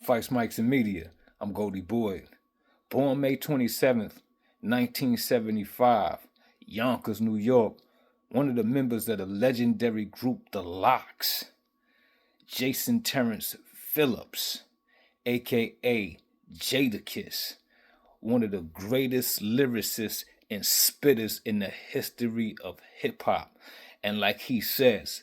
Fights, Mics, and Media. I'm Goldie Boyd. Born May 27th, 1975, Yonkers, New York. One of the members of the legendary group The Lox. Jason Terrence Phillips, aka Jadakiss. One of the greatest lyricists and spitters in the history of hip hop. And like he says,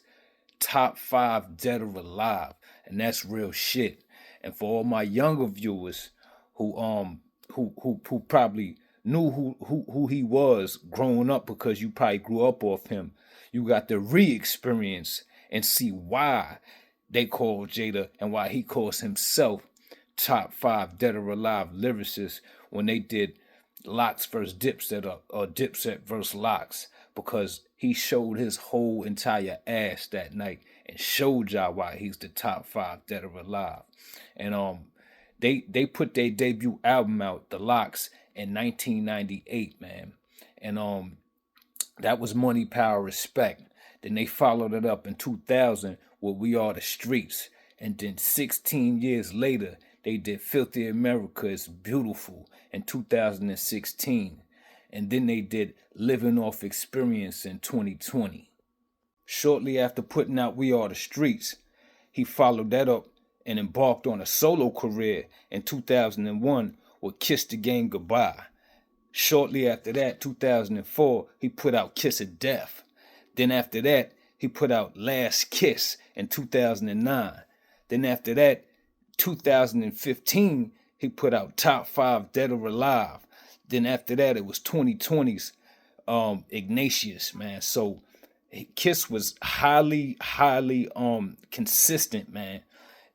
top 5 dead or alive. And that's real shit. And for all my younger viewers who probably knew who he was growing up because you probably grew up off him, you got to re-experience and see why they call Jada and why he calls himself top 5 dead or alive lyricists when they did Lox versus Dipset or Dipset versus Lox, because he showed his whole entire ass that night and showed y'all why he's the top 5 dead or alive. And they put their debut album out, The Lox, in 1998, man. And that was Money, Power, Respect. Then they followed it up in 2000 with We Are the Streets. And then 16 years later, they did Filthy America Is Beautiful in 2016. And then they did Living Off Experience in 2020. Shortly after putting out We Are the Streets, he followed that up and embarked on a solo career in 2001 with Kiss the Game Goodbye. Shortly after that, 2004, he put out Kiss of Death. Then after that, he put out Last Kiss in 2009. Then after that, 2015, he put out Top 5 Dead or Alive. Then after that, it was 2020's Ignatius, man. So Kiss was highly consistent, man.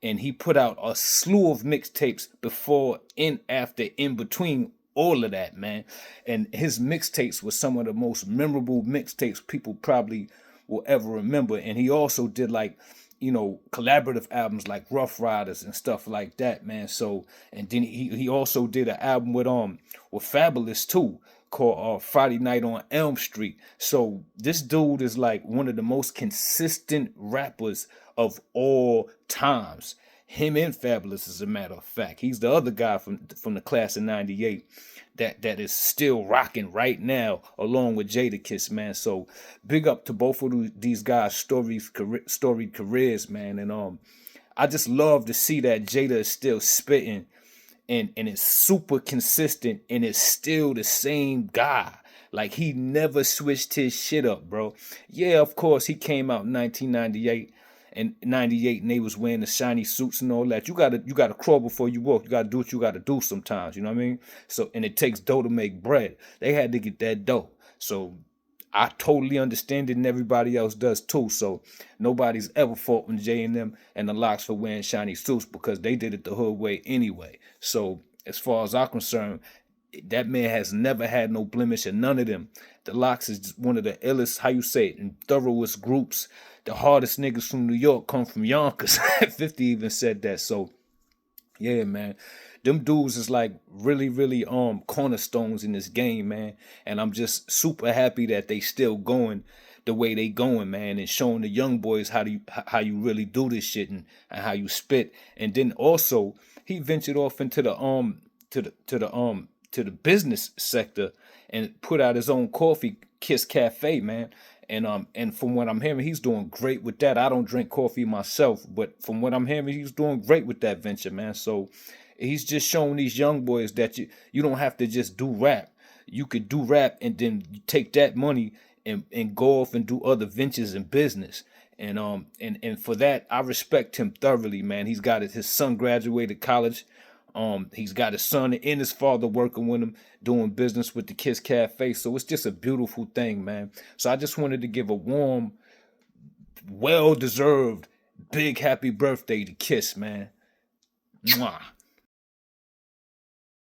And he put out a slew of mixtapes before, in, after, in between all of that, man. And his mixtapes were some of the most memorable mixtapes people probably will ever remember. And he also did collaborative albums like Rough Riders and stuff like that, man. So, and then he also did an album with Fabulous too, called Friday Night on Elm Street. So this dude is like one of the most consistent rappers of all times. Him and Fabulous, as a matter of fact. He's the other guy from the class of 98 that is still rocking right now, along with Jadakiss, man. So big up to both of these guys' storied careers, man. And I just love to see that Jada is still spitting and is super consistent and is still the same guy. Like, he never switched his shit up, bro. Yeah, of course, he came out in 1998 and 98 and they was wearing the shiny suits and all that. You gotta crawl before you walk. You gotta do what you gotta do sometimes, you know what I mean? So, and it takes dough to make bread. They had to get that dough. So I totally understand it, and everybody else does too. So nobody's ever faulting J and them and the Lox for wearing shiny suits, because they did it the hood way anyway. So as far as I'm concerned, that man has never had no blemish in none of them. The Lox is one of the illest, how you say it, and thoroughest groups. The hardest niggas from New York come from Yonkers. 50 even said that. So yeah, man. Them dudes is like really cornerstones in this game, man. And I'm just super happy that they still going the way they going, man, and showing the young boys how you really do this shit and how you spit. And then also he ventured off into the business sector and put out his own coffee, Kiss Cafe, man. And from what I'm hearing, he's doing great with that. I don't drink coffee myself, but from what I'm hearing, he's doing great with that venture, man. So he's just showing these young boys that you don't have to just do rap. You could do rap and then you take that money and go off and do other ventures in business. And for that, I respect him thoroughly, man. He's got his son graduated college. He's got his son and his father working with him, doing business with the Kiss Cafe. So it's just a beautiful thing, man. So I just wanted to give a warm, well-deserved, big happy birthday to Kiss, man. Mwah.